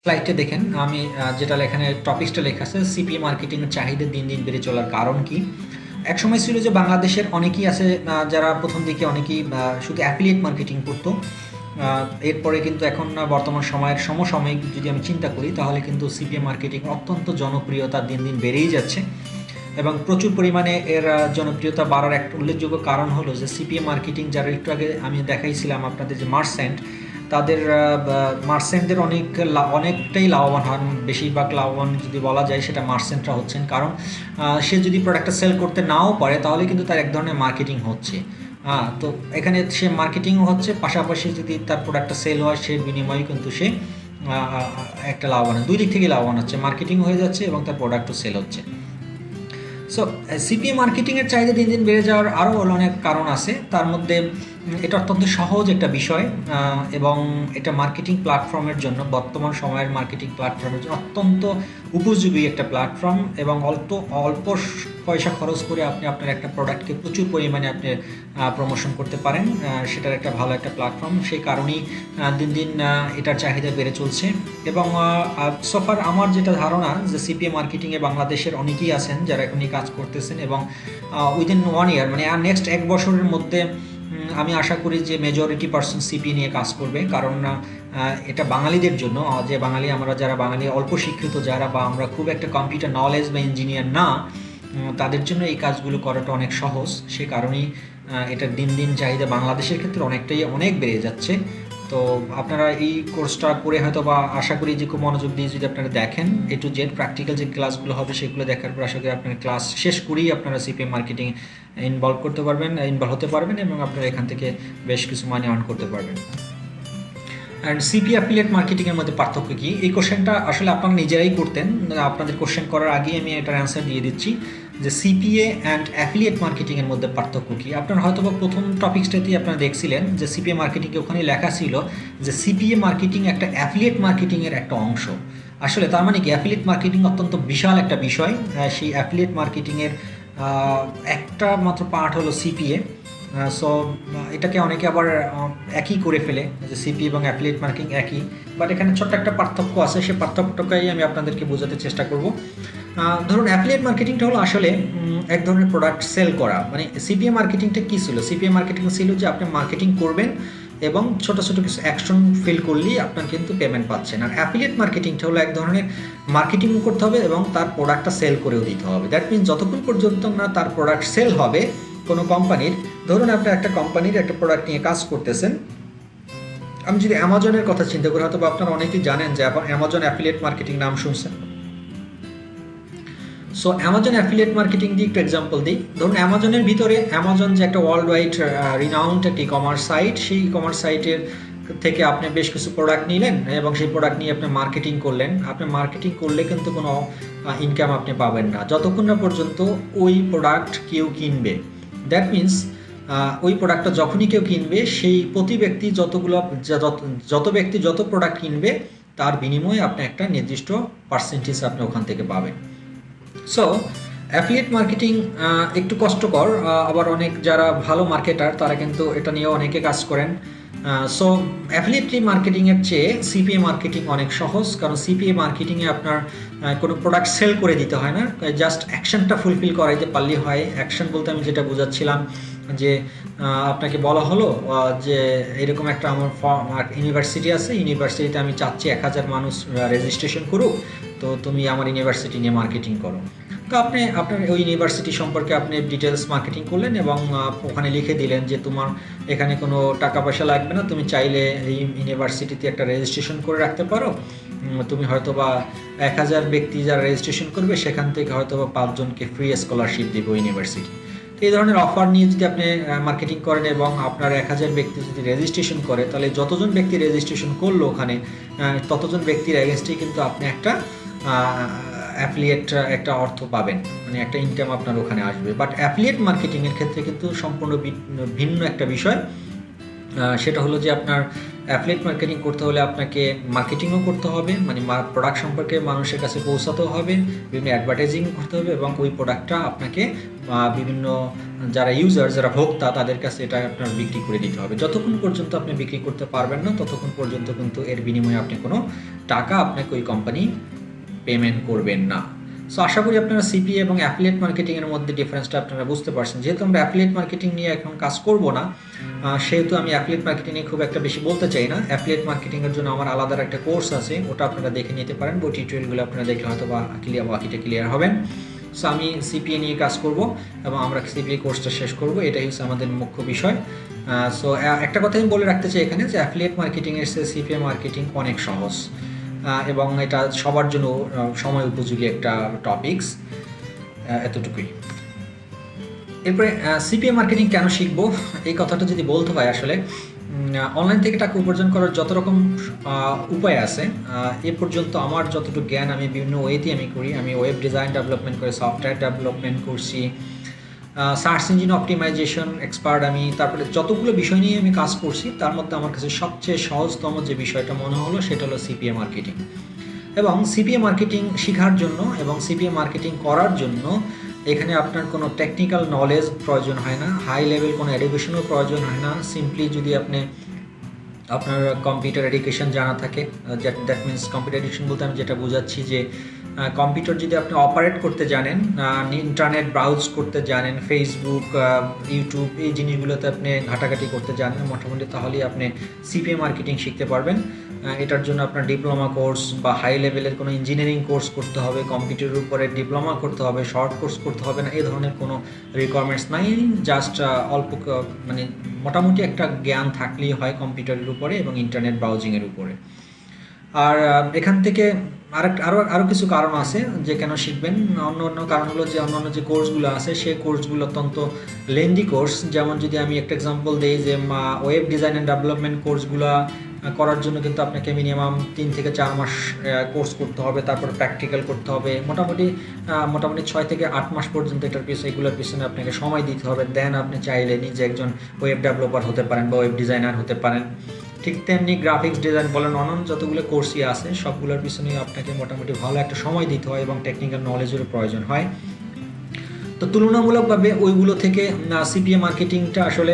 স্লাইডটা দেখেন আমি যেটা এখানে টপিকসটা লেখা আছে সিপিএ মার্কেটিং এর চাহিদা দিন দিন বেড়ে চলার কারণ কি। এক সময় ছিল যে বাংলাদেশের অনেকেই আছে যারা প্রথম দিকে অনেকেই শুধু অ্যাফিলিয়েট মার্কেটিং করতো। এরপরে কিন্তু এখন বর্তমান সময়ের সমসাময়িক যদি আমি চিন্তা করি তাহলে কিন্তু সিপিএ মার্কেটিং অত্যন্ত জনপ্রিয়তা দিন দিন বেড়েই যাচ্ছে এবং প্রচুর পরিমাণে এর জনপ্রিয়তা বাড়ার একটা উল্লেখযোগ্য কারণ হলো যে সিপিএ মার্কেটিং যারা একটু আগে আমি দেখাইছিলাম আপনাদের যে মার্চেন্ট, তাদের মার্চেন্টদের অনেকটাই লাভবান হন। বেশিরভাগ লাভবান যদি বলা যায় সেটা মার্চেন্টরা হচ্ছেন, কারণ সে যদি প্রোডাক্টটা সেল করতে নাও পারে তাহলে কিন্তু তার এক ধরনের মার্কেটিং হচ্ছে। তো এখানে সে মার্কেটিংও হচ্ছে, পাশাপাশি যদি তার প্রোডাক্টটা সেল হয় সে বিনিময়ে কিন্তু সে একটা লাভবান, দুই দিক থেকেই লাভবান হচ্ছে, মার্কেটিং হয়ে যাচ্ছে এবং তার প্রোডাক্টও সেল হচ্ছে। সো সিপিএ মার্কেটিংয়ের চাহিদা দিন দিন বেড়ে যাওয়ার আরও অনেক কারণ আছে। তার মধ্যে এটা অত্যন্ত সহজ একটা বিষয় এবং এটা মার্কেটিং প্ল্যাটফর্মের জন্য, বর্তমান সময়ের মার্কেটিং প্ল্যাটফর্মের জন্য অত্যন্ত উপযোগী একটা প্ল্যাটফর্ম এবং অল্প পয়সা খরচ করে আপনি আপনার একটা প্রোডাক্টকে প্রচুর পরিমাণে আপনি প্রমোশন করতে পারেন। সেটার একটা ভালো একটা প্ল্যাটফর্ম, সেই কারণেই দিন দিন এটার চাহিদা বেড়ে চলছে। এবং সোফার আমার যেটা ধারণা যে সিপিএ মার্কেটিংয়ে বাংলাদেশের অনেকেই আছেন যারা এখনই কাজ করতেছেন এবং উইদিন 1 ইয়ার মানে নেক্সট 1 বছরের মধ্যে আমি আশা করি যে মেজরিটি পার্সন সিপিএ নিয়ে কাজ করবে, কারণ এটা বাঙালিদের জন্য, যে বাঙালি আমরা যারা বাঙালি অল্প শিক্ষিত যারা বা আমরা খুব একটা কম্পিউটার নলেজ বা ইঞ্জিনিয়ার না, তাদের জন্য এই কাজগুলো করাটা অনেক সহজ। সে কারণেই এটার দিন দিন চাহিদা বাংলাদেশের ক্ষেত্রে অনেক বেড়ে যাচ্ছে। তো আপনারা এই কোর্সটা করে হয়তো বা আশা করি যে খুব মনোযোগ দিয়ে যদি আপনারা দেখেন A to Z প্র্যাকটিক্যাল যে ক্লাসগুলো হবে সেগুলো দেখার পর আশা করি আপনারা ক্লাস শেষ করেই আপনারা সিপিএ মার্কেটিং ইনভলভ হতে পারবেন এবং আপনারা এখান থেকে বেশ কিছু মানি আর্ন করতে পারবেন। অ্যান্ড সিপি অ্যাফিলিয়েট মার্কেটিংয়ের মধ্যে পার্থক্য কী, এই কোশ্চেনটা আসলে আপনারা নিজেরাই করতেন। আপনাদের কোশ্চেন করার আগেই আমি এটার অ্যান্সার দিয়ে দিচ্ছি যে সিপিএ অ্যান্ড অ্যাফিলিয়েট মার্কেটিংয়ের মধ্যে পার্থক্য কী। আপনারা হয়তো বা প্রথম টপিক্সটাতেই আপনারা দেখছিলেন যে সিপিএ মার্কেটিংয়ে ওখানে লেখা ছিল যে সিপিএ মার্কেটিং একটা অ্যাফিলিয়েট মার্কেটিংয়ের একটা অংশ। আসলে তার মানে কি, অ্যাফিলিয়েট মার্কেটিং অত্যন্ত বিশাল একটা বিষয়। সেই অ্যাফিলিয়েট মার্কেটিংয়ের একটা মাত্র পার্ট হলো সিপিএ। সো এটাকে অনেকে আবার একই করে ফেলে যে সিপি এবং অ্যাফিলিয়েট মার্কেটিং একই, বাট এখানে ছোট্ট একটা পার্থক্য আছে। সেই পার্থক্যটাই আমি আপনাদেরকে বোঝাতে চেষ্টা করব। ধরুন অ্যাফিলিয়েট মার্কেটিংটা হলো আসলে এক ধরনের প্রোডাক্ট সেল করা। মানে সিপিএ মার্কেটিংটা কী ছিল, সিপিএ মার্কেটিং ছিল যে আপনি মার্কেটিং করবেন এবং ছোটো ছোটো কিছু অ্যাকশন ফিল করলেই আপনার কিন্তু পেমেন্ট পাচ্ছেন। আর অ্যাফিলিয়েট মার্কেটিংটা হলো এক ধরনের মার্কেটিংও করতে হবে এবং তার প্রোডাক্টটা সেল করেও দিতে হবে। দ্যাট মিনস যতক্ষণ পর্যন্ত না তার প্রোডাক্ট সেল হবে কোনো কোম্পানির, ধরুন আপনি একটা কোম্পানির একটা প্রোডাক্ট নিয়ে কাজ করতেছেন। আমি যদি অ্যামাজনের কথা চিন্তা করি, হয়তো আপনারা অনেকেই জানেন যে অ্যামাজন অ্যাফিলিয়েট মার্কেটিং নাম শুনছেন। সো অ্যামাজন অ্যাফিলিয়েট মার্কেটিং দিয়ে একটু এক্সাম্পল দিই। ধরুন অ্যামাজনের ভিতরে, অ্যামাজন যে একটা ওয়ার্ল্ড ওয়াইড রিনাউন্ড একটা ই কমার্স সাইট, সেই ই কমার্স সাইটের থেকে আপনি বেশ কিছু প্রোডাক্ট নিলেন এবং সেই প্রোডাক্ট নিয়ে আপনি মার্কেটিং করলেন। আপনি মার্কেটিং করলে কিন্তু কোনো ইনকাম আপনি পাবেন না যতক্ষণ না পর্যন্ত ওই প্রোডাক্ট কেউ কিনবে। দ্যাট মিনস ওই প্রোডাক্টটা যখনই কেউ কিনবে, সেই প্রতি ব্যক্তি যত ব্যক্তি যত প্রোডাক্ট কিনবে তার বিনিময়ে আপনি একটা নির্দিষ্ট পার্সেন্টেজ আপনি ওখান থেকে পাবেন। সো অ্যাফিলিয়েট মার্কেটিং একটু কষ্টকর, আবার অনেক যারা ভালো মার্কেটার তারা কিন্তু এটা নিয়ে অনেকে কাজ করেন। সো অ্যাফিলিয়েট মার্কেটিংয়ের চেয়ে সিপিএ মার্কেটিং অনেক সহজ, কারণ সিপিএ মার্কেটিংয়ে আপনার কোনো প্রোডাক্ট সেল করে দিতে হয় না, জাস্ট অ্যাকশনটা ফুলফিল করাইতে পারলেই হয়। অ্যাকশন বলতে আমি যেটা বোঝাচ্ছিলাম যে আপনাকে বলা হলো যে এরকম একটা আমার ইউনিভার্সিটি আছে, ইউনিভার্সিটিতে আমি চাচ্ছি 1000 মানুষ রেজিস্ট্রেশন করুক, তো তুমি আমার ইউনিভার্সিটি নিয়ে মার্কেটিং করো। তো আপনি আপনার ওই ইউনিভার্সিটি সম্পর্কে আপনি ডিটেলস মার্কেটিং করলেন এবং ওখানে লিখে দিলেন যে তোমার এখানে কোনো টাকা পয়সা লাগবে না, তুমি চাইলে এই ইউনিভার্সিটিতে একটা রেজিস্ট্রেশন করে রাখতে পারো। তুমি হয়তো বা 1000 ব্যক্তি যারা রেজিস্ট্রেশন করবে সেখান থেকে হয়তো বা 5 জনকে ফ্রি স্কলারশিপ দেবে ইউনিভার্সিটি। এই ধরনের অফার নিয়ে যদি আপনি মার্কেটিং করেন এবং আপনার 1000 ব্যক্তি যদি রেজিস্ট্রেশন করে, তাহলে যতজন ব্যক্তি রেজিস্ট্রেশন করলো ওখানে ততজন ব্যক্তির এগেনস্টেই কিন্তু আপনি একটা অ্যাফিলিয়েট একটা অর্থ পাবেন, মানে একটা ইনকাম আপনার ওখানে আসবে। বাট অ্যাফিলিয়েট মার্কেটিংয়ের ক্ষেত্রে কিন্তু সম্পূর্ণ ভিন্ন একটা বিষয়। সেটা হলো যে আপনার অ্যাফিলিয়েট মার্কেটিং করতে হলে আপনাকে মার্কেটিংও করতে হবে, মানে প্রোডাক্ট সম্পর্কে মানুষের কাছে পৌঁছাতেও হবে, বিভিন্ন অ্যাডভার্টাইজিং করতে হবে এবং ওই প্রোডাক্টটা আপনাকে বিভিন্ন যারা ইউজার, যারা ভোক্তা, তাদের কাছে এটা আপনার বিক্রি করে দিতে হবে। যতক্ষণ পর্যন্ত আপনি বিক্রি করতে পারবেন না ততক্ষণ পর্যন্ত কিন্তু এর বিনিময়ে আপনি কোনো টাকা আপনাকে ওই কোম্পানি পেমেন্ট করবেন না। সো আশা করি আপনারা সিপিএ এবং অ্যাফিলিয়েট মার্কেটিংয়ের মধ্যে ডিফারেন্সটা আপনারা বুঝতে পারছেন। যেহেতু আমরা অ্যাফিলিয়েট মার্কেটিং নিয়ে এখন কাজ করব না, সেহেতু আমি অ্যাফিলিয়েট মার্কেটিং নিয়ে খুব একটা বেশি বলতে চাই না। অ্যাফিলিয়েট মার্কেটিংয়ের জন্য আমার আলাদা একটা কোর্স আছে, ওটা আপনারা দেখে নিতে পারেন। ওই টিউটোরিয়ালগুলো আপনারা দেখলে হয়তো বা বাকিটা ক্লিয়ার হবেন। সো আমি সিপিএ নিয়ে কাজ করব এবং আমরা সিপিএ কোর্সটা শেষ করব, এটাই হচ্ছে আমাদের মুখ্য বিষয়। সো একটা কথা আমি বলে রাখতে চাই এখানে যে অ্যাফিলিয়েট মার্কেটিংয়ের চেয়ে সিপিএ মার্কেটিং অনেক সহজ এবং এটা সবার জন্য সময় উপযোগী একটা টপিকস, এতটুকুই। এরপরে সিপিএ মার্কেটিং কেন শিখবো, এই কথাটা যদি বলতে হয়, আসলে অনলাইন থেকে টাকা উপার্জন করার যত রকম উপায় আছে, এ পর্যন্ত আমার যতটুকু জ্ঞান আমি বিভিন্ন ওয়েতে আমি করি। আমি ওয়েব ডিজাইন ডেভেলপমেন্ট করে সফটওয়্যার ডেভেলপমেন্ট করছি, সার্চ ইঞ্জিন অপটিমাইজেশন এক্সপার্ট আমি, তারপরে যতগুলো বিষয় নিয়ে আমি কাজ করছি তার মধ্যে আমার কাছে সবচেয়ে সহজতম যে বিষয়টা মনে হলো সেটা হলো সিপিএ মার্কেটিং। এবং সিপিএ মার্কেটিং শেখার জন্য এবং সিপিএ মার্কেটিং করার জন্য এখানে আপনার কোনো টেকনিক্যাল নলেজ প্রয়োজন হয় না, হাই লেভেল কোনো এডুকেশনও প্রয়োজন হয় না। সিম্পলি যদি আপনার কম্পিউটার এডুকেশন জানা থাকে, দ্যাট মিনস কম্পিউটার এডুকেশন বলতে আমি যেটা বোঝাচ্ছি যে কম্পিউটার যদি আপনি অপারেট করতে জানেন, ইন্টারনেট ব্রাউজ করতে জানেন, ফেসবুক, ইউটিউব, এই জিনিসগুলোতে আপনি ঘাটাঘাটি করতে জানেন মোটামুটি, তাহলেই আপনি সিপিএ মার্কেটিং শিখতে পারবেন। এটার জন্য আপনার ডিপ্লোমা কোর্স বা হাই লেভেলের কোনো ইঞ্জিনিয়ারিং কোর্স করতে হবে, কম্পিউটারের উপরে ডিপ্লোমা করতে হবে, শর্ট কোর্স করতে হবে না, এই ধরনের কোনো রিকোয়ারমেন্টস নাই। জাস্ট অল্প মানে মোটামুটি একটা জ্ঞান থাকলেই হয় কম্পিউটারের উপরে এবং ইন্টারনেট ব্রাউজিংয়ের উপরে। আর এখান থেকে আরও কিছু কারণ আছে যে কেন শিখবেন। অন্য কারণ হলো যে অন্যান্য যে কোর্সগুলো আছে সেই কোর্সগুলো অত্যন্ত লেন্দি কোর্স। যেমন যদি আমি একটা এক্সাম্পল দিই যে ওয়েব ডিজাইন অ্যান্ড ডেভেলপমেন্ট কোর্সগুলো করার জন্য কিন্তু আপনাকে মিনিমাম 3 থেকে 4 মাস কোর্স করতে হবে, তারপর প্র্যাকটিক্যাল করতে হবে, মোটামুটি 6 থেকে 8 মাস পর্যন্ত এগুলোর পিছনে আপনাকে সময় দিতে হবে। দেন আপনি চাইলে নিজে একজন ওয়েব ডেভেলপার হতে পারেন বা ওয়েব ডিজাইনার হতে পারেন। ঠিক তেমনি গ্রাফিক্স ডিজাইন বলেন, অন্যান্য যতগুলো কোর্সই আছে সবগুলোর পিছনেই আপনাকে মোটামুটি ভালো একটা সময় দিতে হয় এবং টেকনিক্যাল নলেজেরও প্রয়োজন হয়। তো তুলনামূলকভাবে ওইগুলো থেকে সিপিএ মার্কেটিংটা আসলে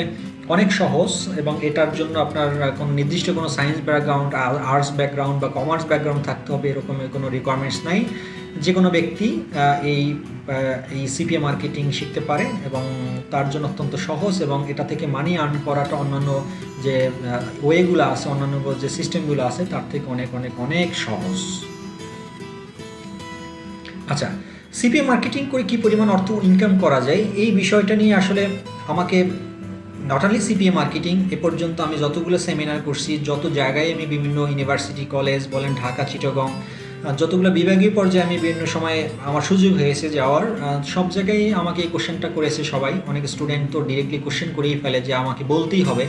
অনেক সহজ এবং এটার জন্য আপনার কোনো নির্দিষ্ট কোনো সায়েন্স ব্যাকগ্রাউন্ড, আর্টস ব্যাকগ্রাউন্ড বা কমার্স ব্যাকগ্রাউন্ড থাকতে হবে এরকমের কোনো রিকোয়ারমেন্টস নাই। যে কোনো ব্যক্তি এই সিপিএ মার্কেটিং শিখতে পারে এবং তার জন্য অত্যন্ত সহজ এবং এটা থেকে মানি আর্ন করাটা অন্যান্য যে ওয়েগুলো আছে, অন্যান্য যে সিস্টেমগুলো আছে তার থেকে অনেক অনেক অনেক সহজ। আচ্ছা, সিপিএ মার্কেটিং করে কী পরিমাণ অর্থ ইনকাম করা যায়, এই বিষয়টা নিয়ে আসলে আমাকে নট অনলি সিপিএ মার্কেটিং, এ পর্যন্ত আমি যতগুলো সেমিনার করছি, যত জায়গায় আমি বিভিন্ন ইউনিভার্সিটি, কলেজ বলেন, ঢাকা, চিটাগং, যতগুলো বিভাগীয় পর্যায়ে আমি বিভিন্ন সময় আমার সুযোগ হয়েছে যাওয়ার, সব জায়গায় আমাকে এই কোশ্চেনটা করেছে সবাই। অনেক স্টুডেন্ট তো ডিরেক্টলি কোশ্চেন করেই ফেলে যে আমাকে বলতেই হবে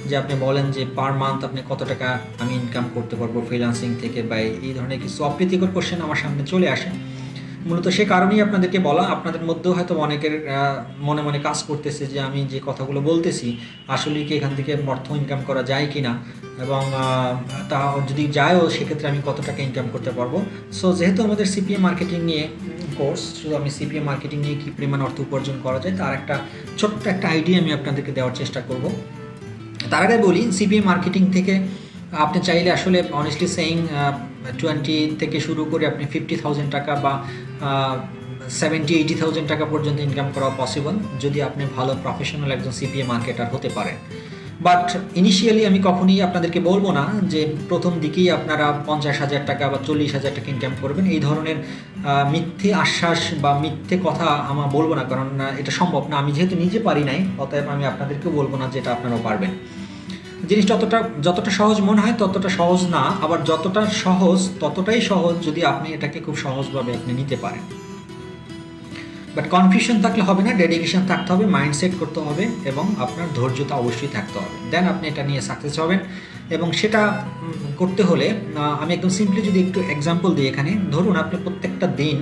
যে আপনি বলেন যে পার মান্থ আপনি কত টাকা আমি ইনকাম করতে পারবো ফ্রিল্যান্সিং থেকে, বা এই ধরনের কিছু অপ্রীতিকর কোশ্চেন আমার সামনে চলে আসে। মূলত সে কারণেই আপনাদেরকে বলা। আপনাদের মধ্যেও হয়তো অনেকের মনে মনে কাজ করতেছে যে আমি যে কথাগুলো বলতেছি আসলে কি এখান থেকে অর্থ ইনকাম করা যায় কি না, এবং তা যদি যায়ও সেক্ষেত্রে আমি কত টাকা ইনকাম করতে পারবো। সো যেহেতু আমাদের সিপিএ মার্কেটিং নিয়ে কোর্স, শুধু আমি সিপিএ মার্কেটিং নিয়ে কী পরিমাণ অর্থ উপার্জন করা যায় তার একটা ছোট্ট একটা আইডিয়া আমি আপনাদেরকে দেওয়ার চেষ্টা করব। তার আগে বলি, সিপিএ মার্কেটিং থেকে আপনি চাইলে আসলে অনেস্টলি সেইং 20 থেকে শুরু করে আপনি 50,000 টাকা বা 70-80,000 টাকা পর্যন্ত ইনকাম করা পসিবল যদি আপনি ভালো প্রফেশনাল একজন সিপিএ মার্কেটার হতে পারেন। বাট ইনিশিয়ালি আমি কখনই আপনাদেরকে বলবো না যে প্রথম দিকেই আপনারা 50,000 টাকা বা 40,000 টাকা ইনকাম করবেন। এই ধরনের মিথ্যে আশ্বাস বা মিথ্যে কথা আমার বলবো না, কারণ এটা সম্ভব না। আমি যেহেতু নিজে পারি নাই, অতএব আমি আপনাদেরকেও বলবো না যেটা আপনারাও পারবেন। জিনিসটা যতটা সহজ মনে হয় ততটা সহজ না, আবার যতটা সহজ ততটাই সহজ যদি আপনি এটাকে খুব সহজভাবে আপনি নিতে পারেন। বাট কনফিউশন থাকলে হবে না, ডেডিকেশন থাকতে হবে, মাইন্ডসেট করতে হবে এবং আপনার ধৈর্যতা অবশ্যই থাকতে হবে। দেন আপনি এটা নিয়ে সাকসেস হবেন। এবং সেটা করতে হলে আমি একদম সিম্পলি যদি একটু এক্সাম্পল দিই, এখানে ধরুন আপনি প্রত্যেকটা দিন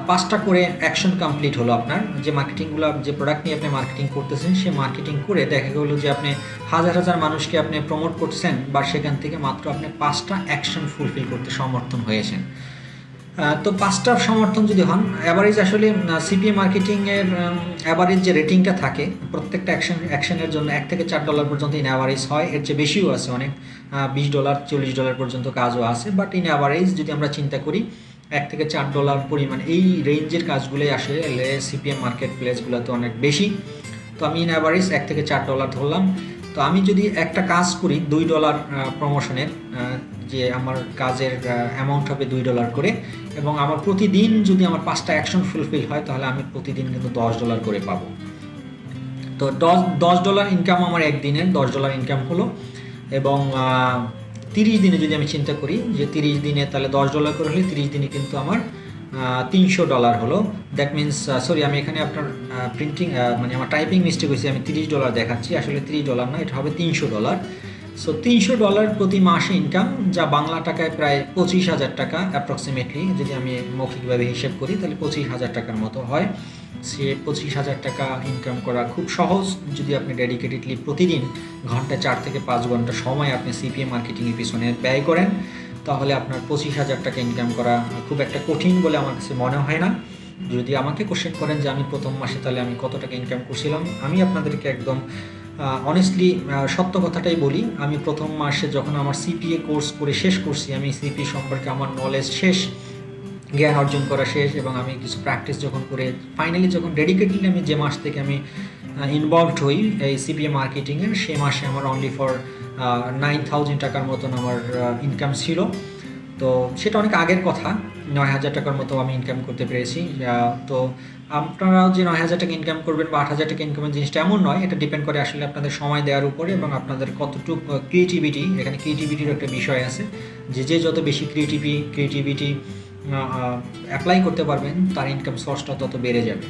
5টা করে অ্যাকশন কমপ্লিট হলো আপনার, যে মার্কেটিংগুলো, যে প্রোডাক্ট নিয়ে আপনি মার্কেটিং করতেছেন, সে মার্কেটিং করে দেখা গেলো যে আপনি হাজার হাজার মানুষকে আপনি প্রমোট করছেন, বা সেখান থেকে মাত্র আপনি 5টা অ্যাকশন ফুলফিল করতে সমর্থন হয়েছেন। তো 5টা সমর্থন যদি হন, অ্যাভারেজ আসলে সিপিএ মার্কেটিংয়ের অ্যাভারেজ যে রেটিংটা থাকে প্রত্যেকটা অ্যাকশনের জন্য $1 থেকে $4 পর্যন্ত ইন অ্যাভারেজ হয়, এর চেয়ে বেশিও আছে, অনেক $20 $40 পর্যন্ত কাজও আছে, বাট ইন অ্যাভারেজ যদি আমরা চিন্তা করি $1 থেকে $4 পরিমাণ এই রেঞ্জের কাজগুলোই আসলে সিপিএম মার্কেট প্লেসগুলোতে অনেক বেশি। তো আমি ইন অ্যাভারেজ $1 থেকে $4 ধরলাম। তো আমি যদি একটা কাজ করি $2 প্রমোশনের, যে আমার কাজের অ্যামাউন্ট হবে $2 করে, এবং আমার প্রতিদিন যদি আমার 5টা অ্যাকশন ফুলফিল হয়, তাহলে আমি প্রতিদিন কিন্তু $10 করে পাবো। তো $10 ইনকাম আমার একদিনের $10 ইনকাম হলো, এবং 30 দিনে যদি আমি চিন্তা করি যে 30 দিনে তাহলে $10 করে হলে 30 দিনে কিন্তু আমার $300 হলো। দ্যাট মিনস, সরি, আমি এখানে আপনার প্রিন্টিং মানে আমার টাইপিং মিস্টেক হয়েছে, আমি $30 দেখাচ্ছি, আসলে $30 না, এটা হবে $300। সো $300 প্রতি মাসে ইনকাম, যা বাংলা টাকায় প্রায় 25,000 টাকা অ্যাপ্রক্সিমেটলি, যদি আমি মৌখিকভাবে হিসেব করি তাহলে 25,000 টাকার মতো হয়। সে 25,000 টাকা ইনকাম করা খুব সহজ, যদি আপনি ডেডিকেটেডলি প্রতিদিন ঘন্টা 4 থেকে 5 ঘন্টা সময় আপনি সিপিএ মার্কেটিংয়ের পিছনে ব্যয় করেন, তাহলে আপনার 25,000 টাকা ইনকাম করা খুব একটা কঠিন বলে আমার কাছে মনে হয় না। যদি আমাকে কোশ্চেন করেন যে আমি প্রথম মাসে তাহলে আমি কত টাকা ইনকাম করছিলাম, আমি আপনাদেরকে একদম অনেস্টলি সত্য কথাটাই বলি। আমি প্রথম মাসে যখন আমার সিপিএ কোর্স করে শেষ করছি, আমি সিপিএ সম্পর্কে আমার নলেজ শেষ, জ্ঞান অর্জন করা শেষ, এবং আমি কিছু প্র্যাকটিস যখন করে ফাইনালি যখন ডেডিকেটলি আমি যে মাস থেকে আমি ইনভলভড হই এই সিপিএ মার্কেটিংয়ের, সেই মাসে আমার অনলি ফর 9,000 টাকার মতন আমার ইনকাম ছিল। তো সেটা অনেক আগের কথা, 9,000 টাকার মতো আমি ইনকাম করতে পেরেছি। তো আপনারাও যে 9,000 টাকা ইনকাম করবেন বা 8,000 টাকা ইনকামের জিনিসটা এমন নয়, এটা ডিপেন্ড করে আসলে আপনাদের সময় দেওয়ার উপরে এবং আপনাদের কতটুকু ক্রিয়েটিভিটি, এখানে ক্রিয়েটিভিটির একটা বিষয় আছে, যে যত বেশি ক্রিয়েটিভিটি অ্যাপ্লাই করতে পারবেন, তার ইনকাম সোর্সটা তত বেড়ে যাবে।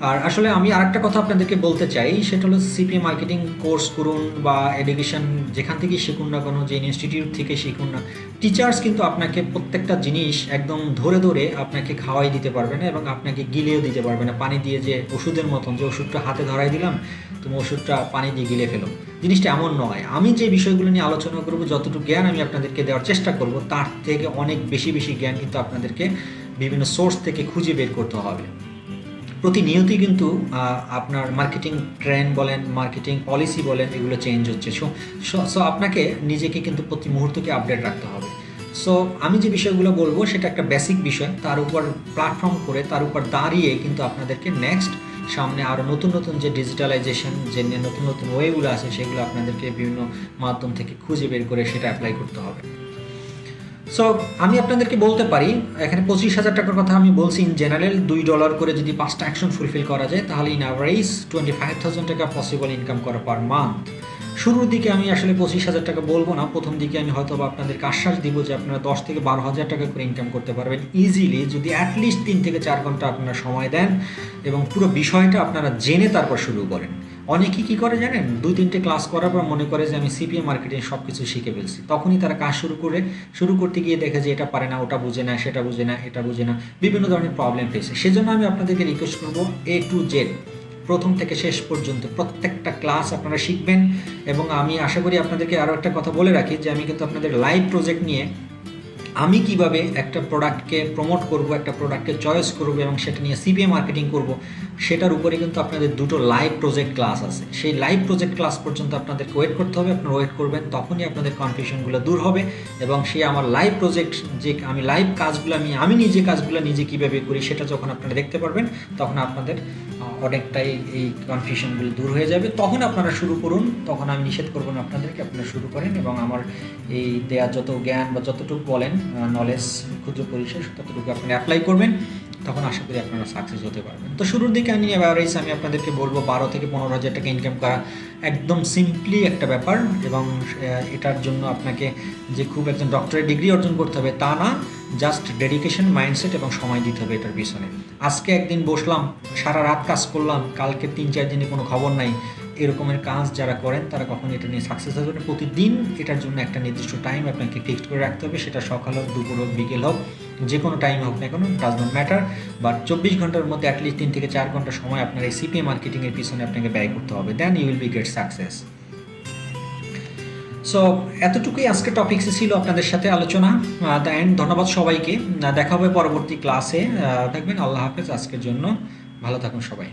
আর আসলে আমি আরেকটা কথা আপনাদেরকে বলতে চাই, সেটা হলো সিপিএ মার্কেটিং কোর্স করুন বা এডুকেশন যেখান থেকেই শিখুন না কোনো, যে ইনস্টিটিউট থেকে শিখুন না, টিচার্স কিন্তু আপনাকে প্রত্যেকটা জিনিস একদম ধরে ধরে আপনাকে খাওয়াই দিতে পারবে না, এবং আপনাকে গিলেও দিতে পারবে না পানি দিয়ে, যে ওষুধের মতন, যে ওষুধটা হাতে ধরাই দিলাম তুমি ওষুধটা পানি দিয়ে গিলে ফেলো, জিনিসটা এমন নয়। আমি যে বিষয়গুলো নিয়ে আলোচনা করবো, যতটুকু জ্ঞান আমি আপনাদেরকে দেওয়ার চেষ্টা করব, তার থেকে অনেক বেশি জ্ঞান কিন্তু আপনাদেরকে বিভিন্ন সোর্স থেকে খুঁজে বের করতে হবে। প্রতিনিয়তই কিন্তু আপনার মার্কেটিং ট্রেন্ড বলেন, মার্কেটিং পলিসি বলেন, এগুলো চেঞ্জ হচ্ছে। সো আপনাকে নিজেকে কিন্তু প্রতি মুহূর্তকে আপডেট রাখতে হবে। সো আমি যে বিষয়গুলো বলবো সেটা একটা বেসিক বিষয়, তার উপর প্ল্যাটফর্ম করে, তার উপর দাঁড়িয়ে কিন্তু আপনাদেরকে নেক্সট সামনে আরও নতুন নতুন যে ডিজিটালাইজেশন, যে নতুন নতুন ওয়েগুলো আছে, সেগুলো আপনাদেরকে বিভিন্ন মাধ্যম থেকে খুঁজে বের করে সেটা অ্যাপ্লাই করতে হবে। সো আমি আপনাদেরকে বলতে পারি, এখানে 25,000 টাকার কথা আমি বলছি ইন জেনারেল, $2 করে যদি 5টা অ্যাকশন ফুলফিল করা যায়, তাহলে ইন অ্যাভারেজ 25,000 টাকা পসিবল ইনকাম করা পার মান্থ। শুরুর দিকে আমি আসলে 25,000 টাকা বলবো না, প্রথম দিকে আমি হয়তো আপনাদেরকে আশ্বাস দিব যে আপনারা 10 থেকে 12,000 টাকা করে ইনকাম করতে পারবেন ইজিলি, যদি অ্যাটলিস্ট 3 থেকে 4 ঘন্টা আপনারা সময় দেন এবং পুরো বিষয়টা আপনারা জেনে তারপর শুরু করেন। অনেকেই কী করে জানেন, 2-3টে ক্লাস করার পর মনে করে যে আমি সিপিএ মার্কেটিং সব কিছু শিখে ফেলছি, তখনই তারা কাজ শুরু করতে গিয়ে দেখে যে এটা পারে না, ওটা বুঝে না, সেটা বুঝে না, এটা বুঝে না, বিভিন্ন ধরনের প্রবলেম ফেসে। সেজন্য আমি আপনাদেরকে রিকোয়েস্ট করবো, A to Z প্রথম থেকে শেষ পর্যন্ত প্রত্যেকটা ক্লাস আপনারা শিখবেন। এবং আমি আশা করি আপনাদেরকে আরও একটা কথা বলে রাখি, যে আমি কিন্তু আপনাদের লাইভ প্রজেক্ট নিয়ে আমি কিভাবে একটা প্রোডাক্টকে প্রমোট করব, একটা প্রোডাক্টকে চয়েস করব এবং সেটা নিয়ে সিপিএ মার্কেটিং করব, সেটার উপরে কিন্তু আপনাদের 2টো লাইভ প্রজেক্ট ক্লাস আছে। সেই লাইভ প্রজেক্ট ক্লাস পর্যন্ত আপনাদেরকে ওয়েট করতে হবে। আপনারা ওয়েট করবেন, তখনই আপনাদের কনফিউশনগুলো দূর হবে, এবং সেই আমার লাইভ প্রজেক্ট, যে আমি লাইভ কাজগুলো আমি নিজে কাজগুলো নিজে কীভাবে করি, সেটা যখন আপনারা দেখতে পারবেন, তখন আপনাদের অনেকটাই এই কনফিউশনগুলো দূর হয়ে যাবে। তখন আপনারা শুরু করুন, তখন আমি নিষেধ করবো না আপনাদেরকে, আপনারা শুরু করেন এবং আমার এই দেয়া যত জ্ঞান বা যতটুকু বলেন নলেজ, ক্ষুদ্র পরিসর, ততটুকু আপনারা অ্যাপ্লাই করবেন, তখন আশা করি আপনারা সাকসেস হতে পারবেন। তো শুরুর দিকে আমি অ্যাভারেজ আমি আপনাদেরকে বলবো 12 থেকে 15,000 টাকা ইনকাম করা একদম সিম্পলি একটা ব্যাপার, এবং এটার জন্য আপনাকে যে খুব একজন ডক্টরেট ডিগ্রি অর্জন করতে হবে তা না, জাস্ট ডেডিকেশন, মাইন্ডসেট এবং সময় দিতে হবে এটার পিছনে। আজকে একদিন বসলাম, সারা রাত কাজ করলাম, কালকে 3-4 দিনে কোনো খবর নাই, এরকমের কাজ যারা করেন তারা কখনো এটা নিয়ে সাকসেস হবে না। প্রতিদিন এটার জন্য একটা নির্দিষ্ট টাইম আপনাকে ফিক্সড করে রাখতে হবে, সেটা সকাল হোক, দুপুর হোক, বিকেল হোক, যে কোনো টাইম হোক না কেন, ডাজ নট ম্যাটার, বাট 24 ঘন্টার মধ্যে অ্যাটলিস্ট 3 থেকে 4 ঘন্টা সময় আপনার এই সিপিএ মার্কেটিংয়ের পিছনে আপনাকে ব্যয় করতে হবে, then you will be get success. So এতটুকুই আজকে টপিক্সে ছিল আপনাদের সাথে আলোচনা। অ্যান্ড ধন্যবাদ সবাইকে, দেখা হবে পরবর্তী ক্লাসে। থাকবেন, আল্লাহ হাফেজ। আজকের জন্য ভালো থাকুন সবাই।